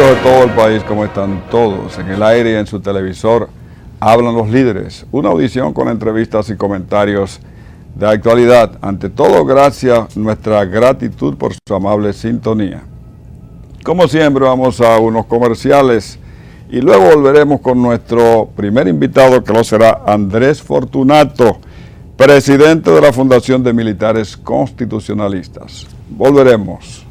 amigos de todo el país, ¿cómo están todos? En el aire y en su televisor hablan los líderes. Una audición con entrevistas y comentarios de actualidad. Ante todo, gracias, nuestra gratitud por su amable sintonía. Como siempre, vamos a unos comerciales y luego volveremos con nuestro primer invitado, que lo será Andrés Fortunato, presidente de la Fundación de Militares Constitucionalistas. Volveremos.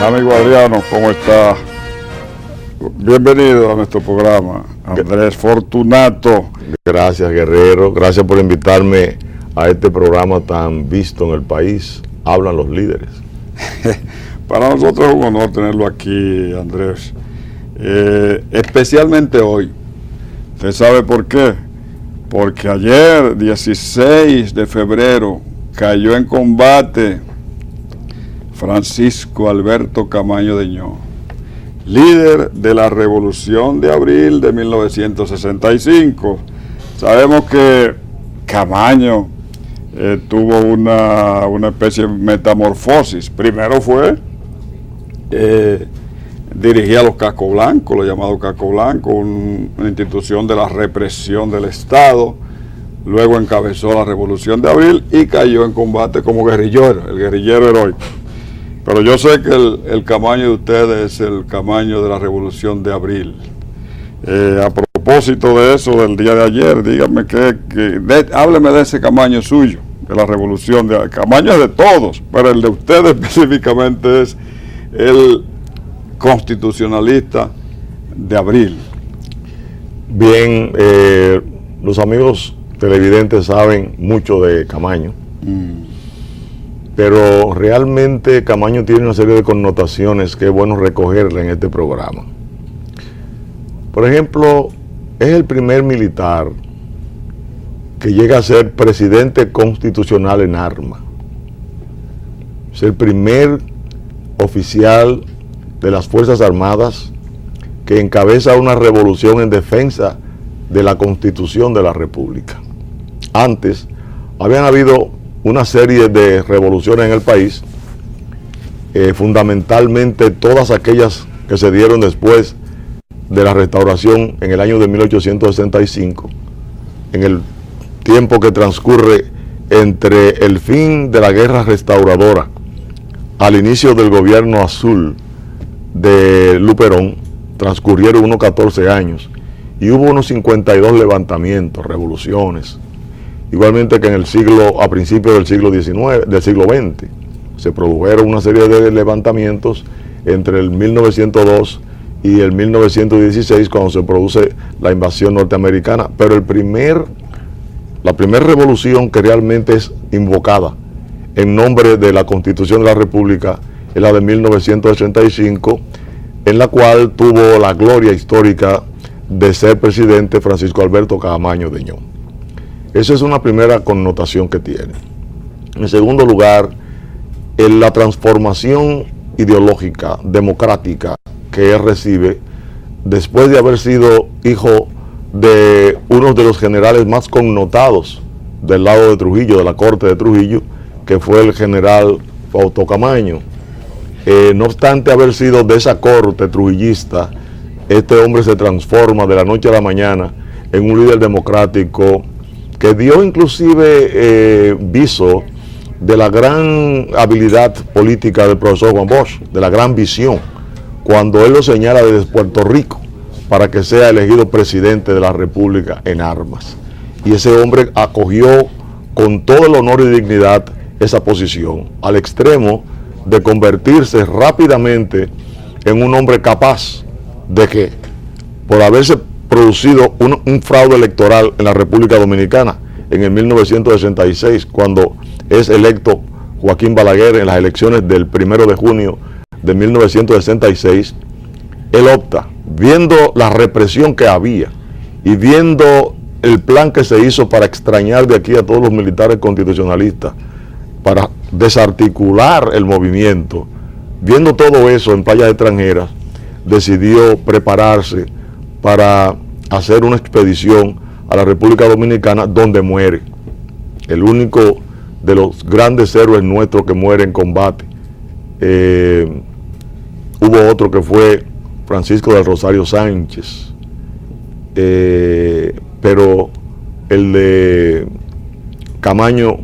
Amigo Adriano, ¿cómo está? Bienvenido a nuestro programa, Andrés Fortunato. Gracias, Guerrero. Gracias por invitarme a este programa tan visto en el país. Hablan los líderes. Para nosotros es un honor tenerlo aquí, Andrés. Especialmente hoy. ¿Usted sabe por qué? Porque ayer, 16 de febrero, cayó en combate Francisco Alberto Camaño Deñó, líder de la Revolución de Abril de 1965. Sabemos que Camaño tuvo una especie de metamorfosis. Primero fue dirigía a los Casco Blancos, lo llamado Casco Blanco, una institución de la represión del Estado. Luego encabezó la Revolución de Abril y cayó en combate como guerrillero, el guerrillero heroico. Pero yo sé que el Camaño de ustedes es el Camaño de la Revolución de Abril. A propósito de eso, del día de ayer, dígame hábleme de ese Camaño suyo, de la Revolución de Abril. Camaño es de todos, pero el de ustedes específicamente es el constitucionalista de Abril. Bien, los amigos televidentes saben mucho de Camaño. Pero realmente Camaño tiene una serie de connotaciones que es bueno recogerla en este programa. Por ejemplo, es el primer militar que llega a ser presidente constitucional en armas. Es el primer oficial de las Fuerzas Armadas que encabeza una revolución en defensa de la Constitución de la República. Antes habían habido una serie de revoluciones en el país, fundamentalmente todas aquellas que se dieron después de la restauración en el año de 1865, en el tiempo que transcurre entre el fin de la guerra restauradora al inicio del gobierno azul de Luperón. Transcurrieron unos 14 años y hubo unos 52 levantamientos, revoluciones. Igualmente que en a principios del siglo XX, se produjeron una serie de levantamientos entre el 1902 y el 1916, cuando se produce la invasión norteamericana. Pero la primera revolución que realmente es invocada en nombre de la Constitución de la República es la de 1985, en la cual tuvo la gloria histórica de ser presidente Francisco Alberto Camaño Deñó. Esa es una primera connotación que tiene. En segundo lugar, la transformación ideológica, democrática que él recibe después de haber sido hijo de uno de los generales más connotados del lado de Trujillo, de la corte de Trujillo, que fue el general Fausto Camaño. No obstante haber sido de esa corte trujillista, este hombre se transforma de la noche a la mañana en un líder democrático que dio inclusive viso de la gran habilidad política del profesor Juan Bosch, de la gran visión, cuando él lo señala desde Puerto Rico para que sea elegido presidente de la República en armas. Y ese hombre acogió con todo el honor y dignidad esa posición, al extremo de convertirse rápidamente en un hombre capaz de que, por haberse producido un fraude electoral en la República Dominicana en el 1966, cuando es electo Joaquín Balaguer en las elecciones del 1 de junio de 1966, él opta, viendo la represión que había y viendo el plan que se hizo para extrañar de aquí a todos los militares constitucionalistas, para desarticular el movimiento, viendo todo eso en playas extranjeras, decidió prepararse para hacer una expedición a la República Dominicana, donde muere. El único de los grandes héroes nuestros que muere en combate. Hubo otro que fue Francisco del Rosario Sánchez, pero el de Camaño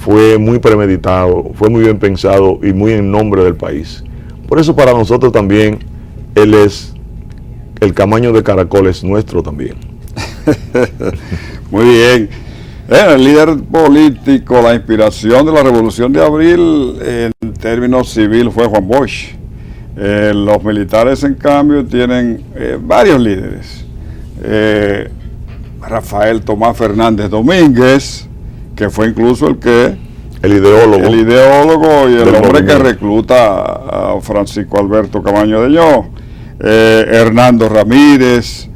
fue muy premeditado, fue muy bien pensado y muy en nombre del país. Por eso para nosotros también, él es, el Camaño de Caracol es nuestro también. Muy bien. El líder político, la inspiración de la Revolución de Abril en términos civil fue Juan Bosch. Los militares, en cambio, tienen varios líderes. Rafael Tomás Fernández Domínguez, que fue incluso el ideólogo y el hombre que recluta a Francisco Alberto Camaño de Ño, Hernando Ramírez,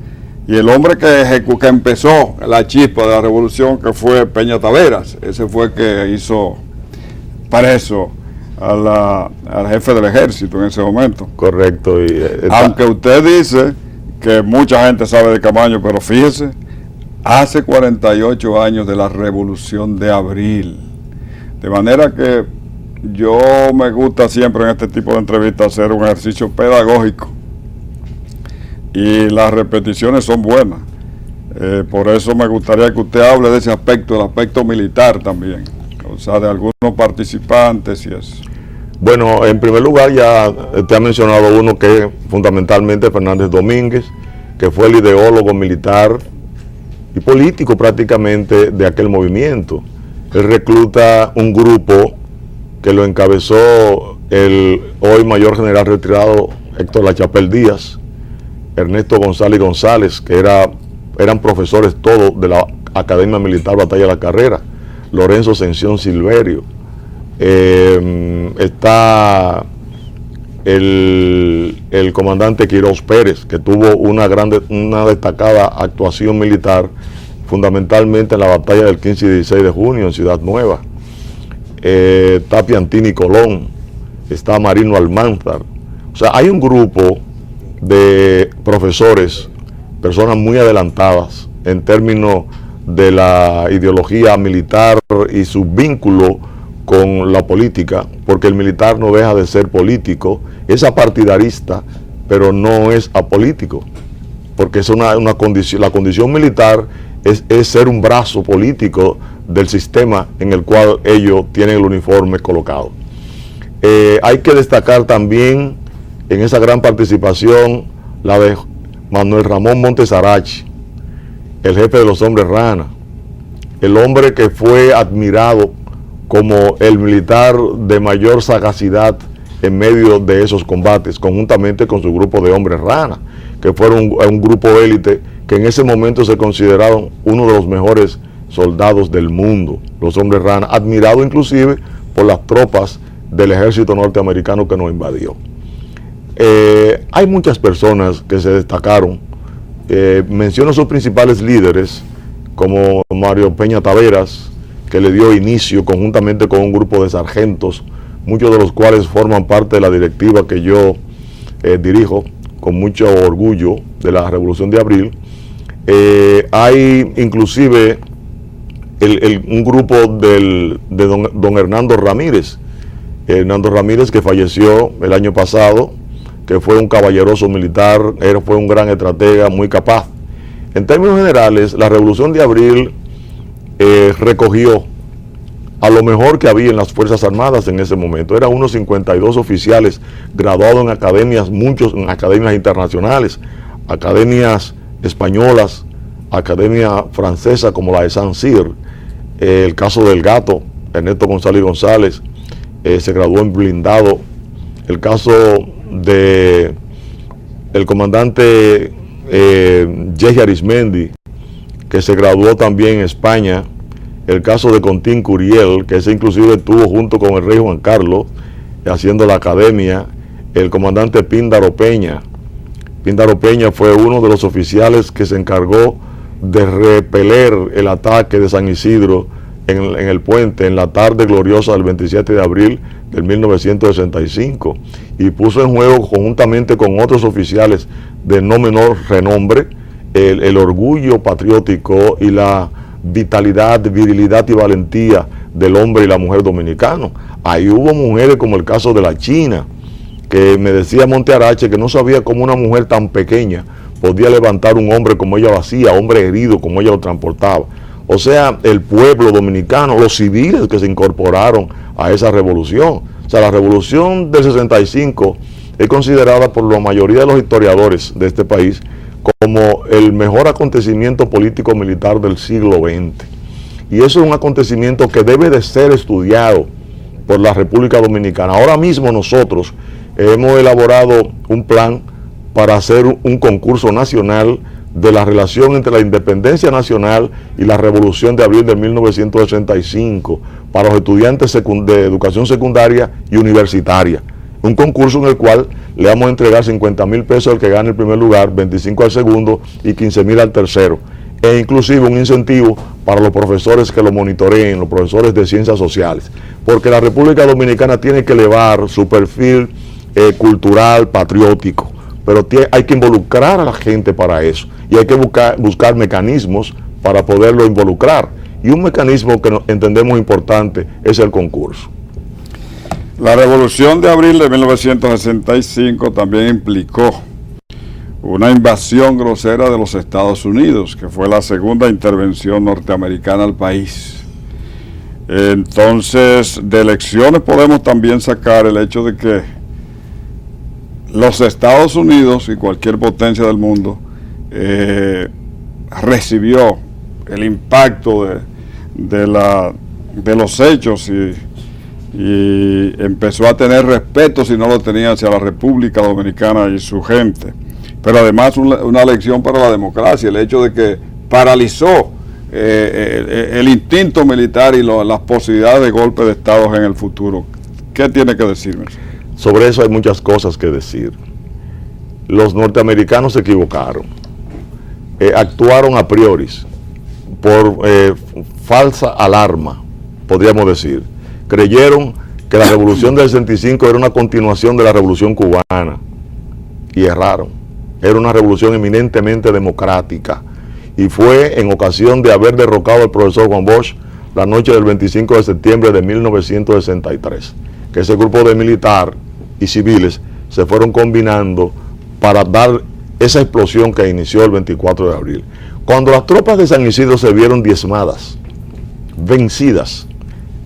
y el hombre que empezó la chispa de la revolución, que fue Peña Taveras. Ese fue el que hizo preso al jefe del ejército en ese momento. Correcto. Aunque usted dice que mucha gente sabe de Camaño, pero fíjese, hace 48 años de la Revolución de Abril. De manera que yo me gusta siempre en este tipo de entrevistas hacer un ejercicio pedagógico. Y las repeticiones son buenas. Por eso me gustaría que usted hable de ese aspecto, el aspecto militar también. O sea, de algunos participantes y eso. Bueno, en primer lugar ya te ha mencionado uno que es fundamentalmente Fernández Domínguez, que fue el ideólogo militar y político prácticamente de aquel movimiento. Él recluta un grupo que lo encabezó el hoy mayor general retirado Héctor Lachapelle Díaz, Ernesto González González, que eran profesores todos de la Academia Militar Batalla de la Carrera, Lorenzo Sención Silverio, está el comandante Quirós Pérez, que tuvo una destacada actuación militar, fundamentalmente en la batalla del 15 y 16 de junio en Ciudad Nueva. Está Piantini Colón, está Marino Almanzar. O sea, hay un grupo de profesores, personas muy adelantadas en términos de la ideología militar y su vínculo con la política, porque el militar no deja de ser político, es apartidarista, pero no es apolítico, porque es una condición, la condición militar es ser un brazo político del sistema en el cual ellos tienen el uniforme colocado. Hay que destacar también en esa gran participación la de Manuel Ramón Montes Arachi, el jefe de los hombres rana, el hombre que fue admirado como el militar de mayor sagacidad en medio de esos combates, conjuntamente con su grupo de hombres rana, que fueron un grupo élite que en ese momento se consideraron uno de los mejores soldados del mundo, los hombres rana, admirado inclusive por las tropas del ejército norteamericano que nos invadió. Hay muchas personas que se destacaron. Menciono sus principales líderes, como Mario Peña Taveras, que le dio inicio conjuntamente con un grupo de sargentos, muchos de los cuales forman parte de la directiva que yo dirijo con mucho orgullo de la Revolución de Abril. Hay inclusive un grupo de don Hernando Ramírez, que falleció el año pasado, que fue un caballeroso militar, fue un gran estratega, muy capaz. En términos generales, la Revolución de Abril recogió a lo mejor que había en las Fuerzas Armadas en ese momento. Eran unos 52 oficiales graduados en academias, muchos en academias internacionales, academias españolas, academia francesa como la de Saint-Cyr. El caso del Gato, Ernesto González González, se graduó en blindado. El caso de el comandante Yegi Arismendi, que se graduó también en España el caso de Contín Curiel, que ese inclusive estuvo junto con el rey Juan Carlos haciendo la academia, el comandante Píndaro Peña. Píndaro Peña fue uno de los oficiales que se encargó de repeler el ataque de San Isidro en el puente en la tarde gloriosa del 27 de abril del 1965, y puso en juego conjuntamente con otros oficiales de no menor renombre el orgullo patriótico y la vitalidad, virilidad y valentía del hombre y la mujer dominicano. Ahí hubo mujeres como el caso de la China, que me decía Monte Arache que no sabía cómo una mujer tan pequeña podía levantar un hombre como ella lo hacía, hombre herido como ella lo transportaba. O sea, el pueblo dominicano, los civiles que se incorporaron a esa revolución. O sea, la revolución del 65 es considerada por la mayoría de los historiadores de este país como el mejor acontecimiento político-militar del siglo XX. Y eso es un acontecimiento que debe de ser estudiado por la República Dominicana. Ahora mismo nosotros hemos elaborado un plan para hacer un concurso nacional de la relación entre la independencia nacional y la revolución de abril de 1965 para los estudiantes de educación secundaria y universitaria. Un concurso en el cual le vamos a entregar 50,000 pesos al que gane el primer lugar, 25 al segundo y 15,000 al tercero. E inclusive un incentivo para los profesores que lo monitoreen, los profesores de ciencias sociales. Porque la República Dominicana tiene que elevar su perfil cultural, patriótico. Pero hay que involucrar a la gente para eso. Y hay que buscar mecanismos para poderlo involucrar. Y un mecanismo que entendemos importante es el concurso. La revolución de abril de 1965 también implicó una invasión grosera de los Estados Unidos, que fue la segunda intervención norteamericana al país. Entonces, de elecciones podemos también sacar el hecho de que los Estados Unidos y cualquier potencia del mundo recibió el impacto de los hechos y empezó a tener respeto, si no lo tenía, hacia la República Dominicana y su gente. Pero además una lección para la democracia, el hecho de que paralizó el instinto militar y las posibilidades de golpe de Estado en el futuro. ¿Qué tiene que decirme? Sobre eso hay muchas cosas que decir. Los norteamericanos se equivocaron, actuaron a priori por falsa alarma, podríamos decir. Creyeron que la revolución del 65 era una continuación de la revolución cubana y erraron. Era una revolución eminentemente democrática y fue en ocasión de haber derrocado al profesor Juan Bosch la noche del 25 de septiembre de 1963, que ese grupo de militares y civiles se fueron combinando para dar esa explosión que inició el 24 de abril. Cuando las tropas de San Isidro se vieron diezmadas, vencidas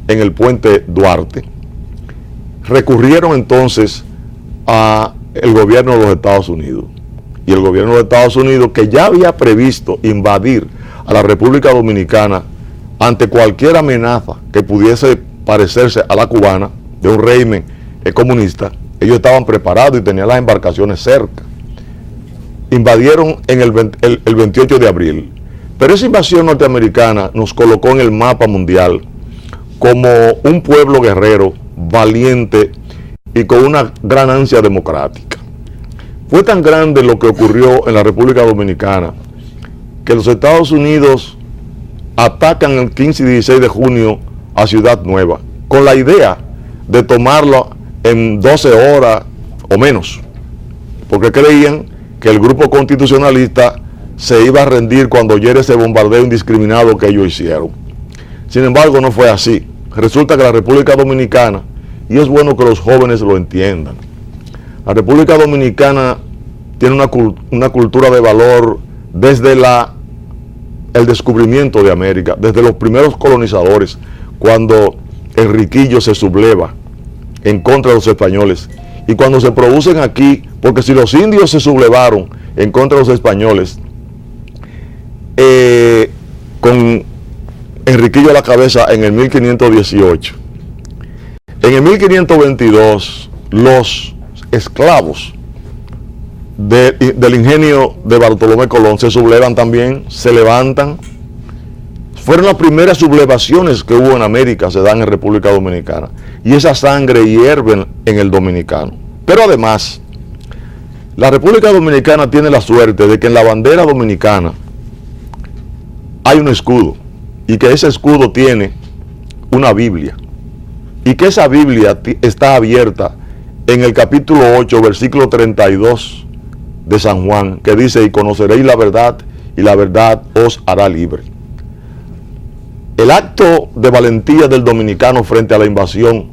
en el puente Duarte, recurrieron entonces a el gobierno de los Estados Unidos. Y el gobierno de Estados Unidos, que ya había previsto invadir a la República Dominicana ante cualquier amenaza que pudiese parecerse a la cubana, de un régimen comunista, ellos estaban preparados y tenían las embarcaciones cerca. Invadieron en el 28 de abril. Pero esa invasión norteamericana nos colocó en el mapa mundial como un pueblo guerrero, valiente y con una gran ansia democrática. Fue tan grande lo que ocurrió en la República Dominicana que los Estados Unidos atacan el 15 y 16 de junio a Ciudad Nueva con la idea de tomarlo en 12 horas o menos, porque creían que el grupo constitucionalista se iba a rendir cuando oyera ese bombardeo indiscriminado que ellos hicieron. Sin embargo, no fue así. Resulta que la República Dominicana, y es bueno que los jóvenes lo entiendan, la República Dominicana tiene una cultura de valor desde el descubrimiento de América, desde los primeros colonizadores, cuando Enriquillo se subleva en contra de los españoles, y cuando se producen aquí, porque si los indios se sublevaron en contra de los españoles, con Enriquillo a la cabeza en el 1518, en el 1522 los esclavos del ingenio de Bartolomé Colón se sublevan también, se levantan, Fueron las primeras sublevaciones que hubo en América, se dan en República Dominicana. Y esa sangre hierve en el dominicano. Pero además, la República Dominicana tiene la suerte de que en la bandera dominicana hay un escudo. Y que ese escudo tiene una Biblia. Y que esa Biblia está abierta en el capítulo 8, versículo 32 de San Juan, que dice: y conoceréis la verdad, y la verdad os hará libre. El acto de valentía del dominicano frente a la invasión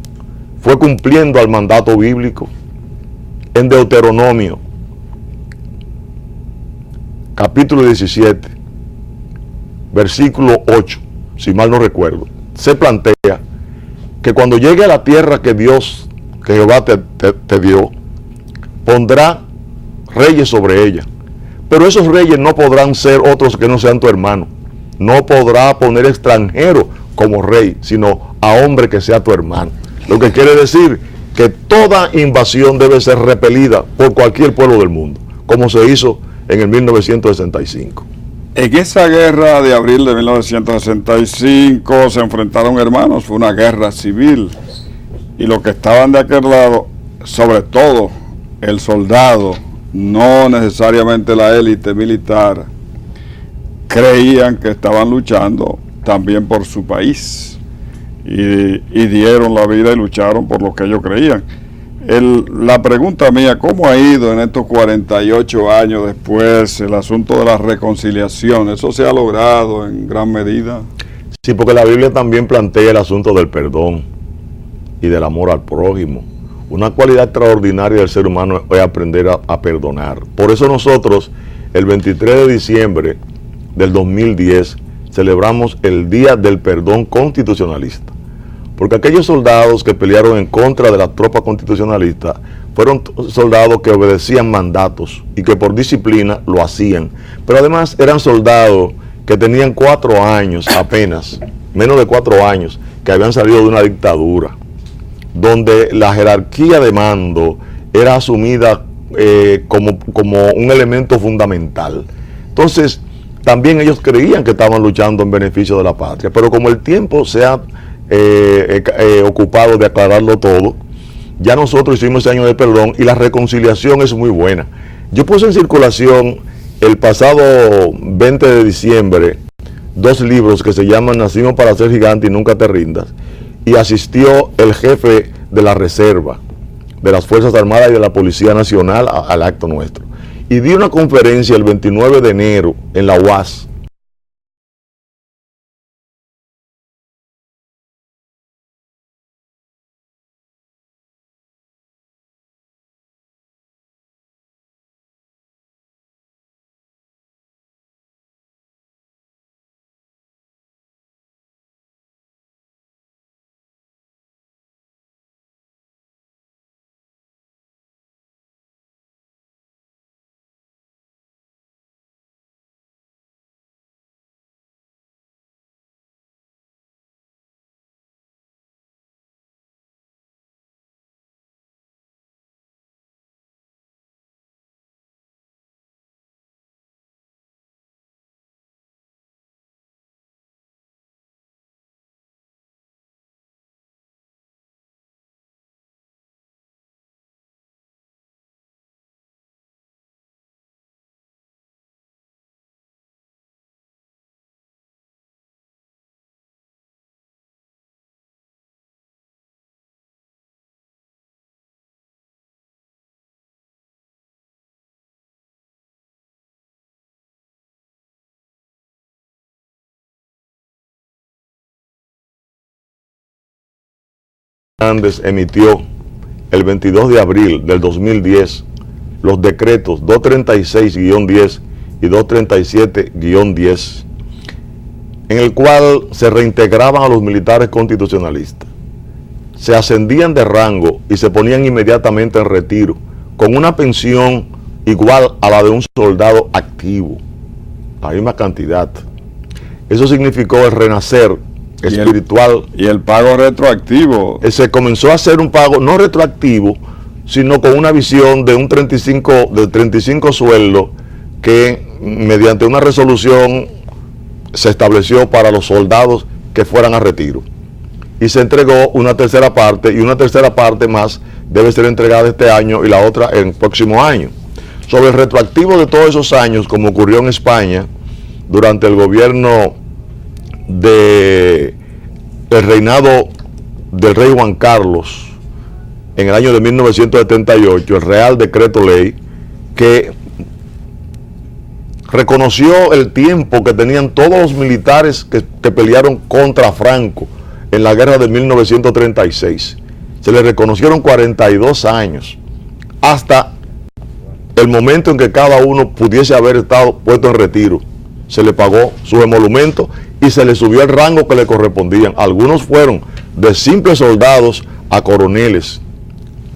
fue cumpliendo al mandato bíblico. En Deuteronomio, capítulo 17, versículo 8, si mal no recuerdo, se plantea que cuando llegue a la tierra que Dios, que Jehová te dio, pondrá reyes sobre ella. Pero esos reyes no podrán ser otros que no sean tu hermano. No podrá poner extranjero como rey, sino a hombre que sea tu hermano. Lo que quiere decir que toda invasión debe ser repelida por cualquier pueblo del mundo, como se hizo en el 1965. En esa guerra de abril de 1965 se enfrentaron hermanos, fue una guerra civil. Y los que estaban de aquel lado, sobre todo el soldado, no necesariamente la élite militar, creían que estaban luchando también por su país y dieron la vida y lucharon por lo que ellos creían. La pregunta mía, ¿cómo ha ido en estos 48 años después el asunto de la reconciliación? ¿Eso se ha logrado en gran medida? Sí, porque la Biblia también plantea el asunto del perdón y del amor al prójimo. Una cualidad extraordinaria del ser humano es aprender a perdonar. Por eso nosotros, el 23 de diciembre del 2010, celebramos el Día del Perdón Constitucionalista. Porque aquellos soldados que pelearon en contra de la tropa constitucionalista fueron soldados que obedecían mandatos y que por disciplina lo hacían. Pero además eran soldados que tenían 4 años apenas, menos de 4 años, que habían salido de una dictadura, donde la jerarquía de mando era asumida como un elemento fundamental. Entonces, también ellos creían que estaban luchando en beneficio de la patria, pero como el tiempo se ha ocupado de aclararlo todo, ya nosotros hicimos ese año de perdón y la reconciliación es muy buena. Yo puse en circulación el pasado 20 de diciembre 2 libros que se llaman Nacimos para ser gigantes y nunca te rindas, y asistió el jefe de la reserva de las Fuerzas Armadas y de la Policía Nacional al acto nuestro, y di una conferencia el 29 de enero en la UAS. Hernández emitió el 22 de abril del 2010 los decretos 236-10 y 237-10, en el cual se reintegraban a los militares constitucionalistas, se ascendían de rango y se ponían inmediatamente en retiro, con una pensión igual a la de un soldado activo, la misma cantidad. Eso significó el renacer espiritual. Y el pago retroactivo. Se comenzó a hacer un pago no retroactivo, sino con una visión de un 35 sueldos que mediante una resolución se estableció para los soldados que fueran a retiro. Y se entregó una tercera parte, y una tercera parte más debe ser entregada este año y la otra en el próximo año. Sobre el retroactivo de todos esos años, como ocurrió en España durante el gobierno del reinado del rey Juan Carlos en el año de 1978, el Real Decreto Ley, que reconoció el tiempo que tenían todos los militares que pelearon contra Franco en la guerra de 1936. Se les reconocieron 42 años, hasta el momento en que cada uno pudiese haber estado puesto en retiro. Se le pagó su emolumento y se le subió el rango que le correspondían. Algunos fueron de simples soldados a coroneles,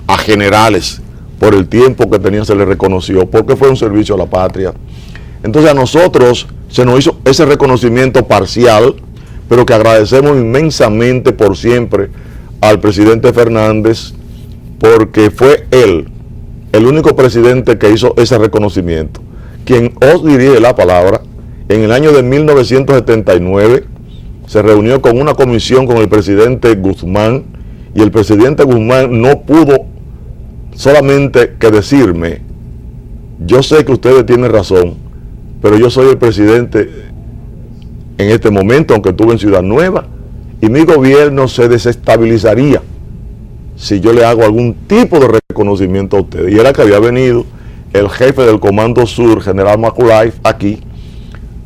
a generales. Por el tiempo que tenían se les reconoció, porque fue un servicio a la patria. Entonces a nosotros se nos hizo ese reconocimiento parcial, pero que agradecemos inmensamente por siempre al presidente Fernández, porque fue él el único presidente que hizo ese reconocimiento. Quien os dirige la palabra, en el año de 1979 se reunió con una comisión con el presidente Guzmán, y el presidente Guzmán no pudo solamente que decirme: yo sé que ustedes tienen razón, pero yo soy el presidente en este momento, aunque estuve en Ciudad Nueva, y mi gobierno se desestabilizaría si yo le hago algún tipo de reconocimiento a ustedes. Y era que había venido el jefe del Comando Sur, general Maculay, aquí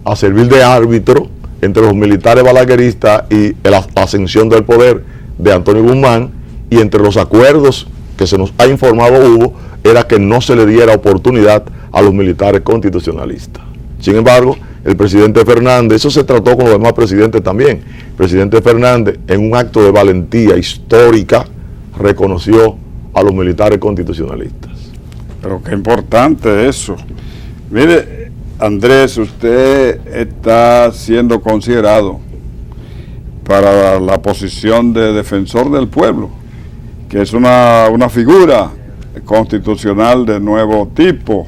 a servir de árbitro entre los militares balagueristas y la ascensión del poder de Antonio Guzmán, y entre los acuerdos que se nos ha informado hubo, era que no se le diera oportunidad a los militares constitucionalistas. Sin embargo, el presidente Fernández, eso se trató con los demás presidentes también, el presidente Fernández, en un acto de valentía histórica, reconoció a los militares constitucionalistas. Pero qué importante eso. Mire, Andrés, usted está siendo considerado para la posición de defensor del pueblo, que es una figura constitucional de nuevo tipo.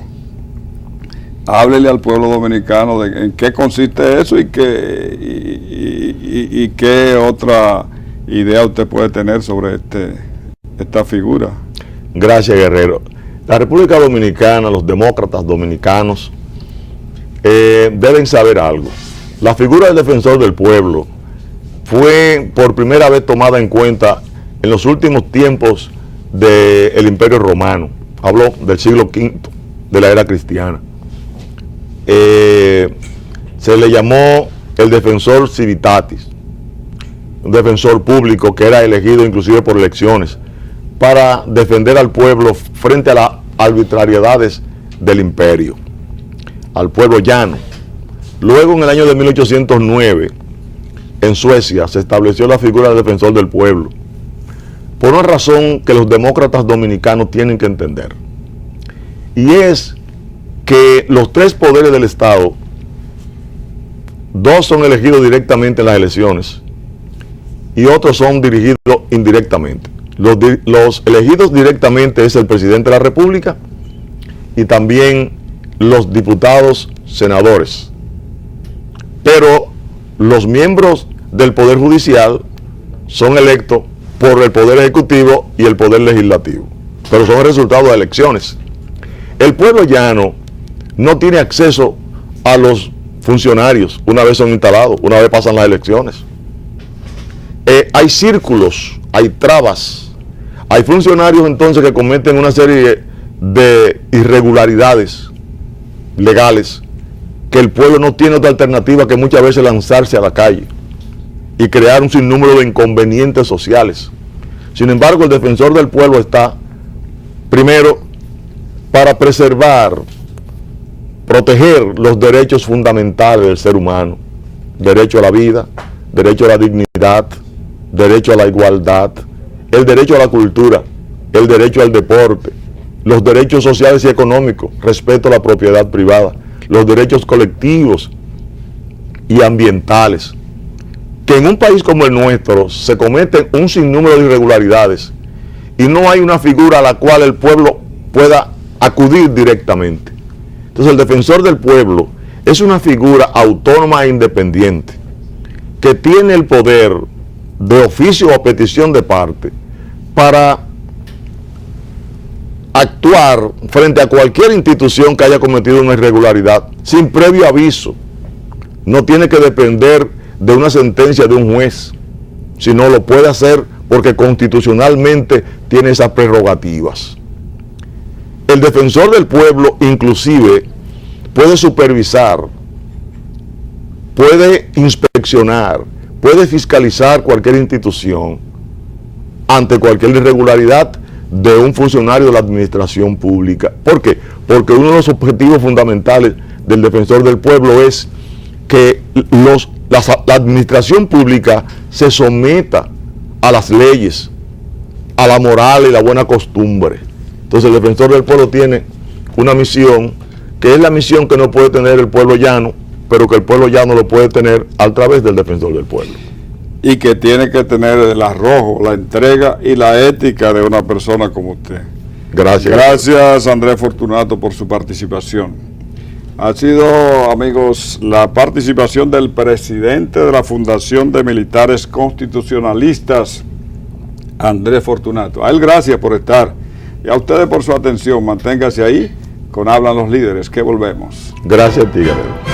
Háblele al pueblo dominicano de en qué consiste eso y qué otra idea usted puede tener sobre esta figura. Gracias, Guerrero. La República Dominicana, los demócratas dominicanos deben saber algo. La figura del defensor del pueblo fue por primera vez tomada en cuenta en los últimos tiempos del Imperio Romano. Hablo del siglo V, de la era cristiana. Se le llamó el defensor civitatis, un defensor público que era elegido inclusive por elecciones para defender al pueblo frente a las arbitrariedades del imperio, al pueblo llano. Luego, en el año de 1809, en Suecia se estableció la figura del defensor del pueblo, por una razón que los demócratas dominicanos tienen que entender, y es que los tres poderes del Estado, dos son elegidos directamente en las elecciones y otros son dirigidos indirectamente. Los elegidos directamente es el presidente de la República y también los diputados, senadores. Pero los miembros del Poder Judicial son electos por el Poder Ejecutivo y el Poder Legislativo, pero son el resultado de elecciones. El pueblo llano no tiene acceso a los funcionarios una vez son instalados, una vez pasan las elecciones. Hay círculos, hay trabas, hay funcionarios entonces que cometen una serie de irregularidades legales que el pueblo no tiene otra alternativa que muchas veces lanzarse a la calle y crear un sinnúmero de inconvenientes sociales. Sin embargo, el defensor del pueblo está, primero, para preservar, proteger los derechos fundamentales del ser humano: derecho a la vida, derecho a la dignidad, derecho a la igualdad, el derecho a la cultura, el derecho al deporte, los derechos sociales y económicos, respeto a la propiedad privada, los derechos colectivos y ambientales. Que en un país como el nuestro se cometen un sinnúmero de irregularidades y no hay una figura a la cual el pueblo pueda acudir directamente. Entonces el defensor del pueblo es una figura autónoma e independiente que tiene el poder de oficio o a petición de parte para actuar frente a cualquier institución que haya cometido una irregularidad sin previo aviso. No tiene que depender de una sentencia de un juez, sino lo puede hacer porque constitucionalmente tiene esas prerrogativas. El defensor del pueblo inclusive puede supervisar, puede inspeccionar, puede fiscalizar cualquier institución ante cualquier irregularidad de un funcionario de la administración pública. ¿Por qué? Porque uno de los objetivos fundamentales del defensor del pueblo es que la administración pública se someta a las leyes, a la moral y la buena costumbre. Entonces el defensor del pueblo tiene una misión, que es la misión que no puede tener el pueblo llano, pero que el pueblo llano lo puede tener a través del defensor del pueblo. Y que tiene que tener el arrojo, la entrega y la ética de una persona como usted. Gracias. Gracias, Andrés Fortunato, por su participación. Ha sido, amigos, la participación del presidente de la Fundación de Militares Constitucionalistas, Andrés Fortunato. A él gracias por estar y a ustedes por su atención. Manténgase ahí con Hablan los Líderes, que volvemos. Gracias a ti, Gabriel.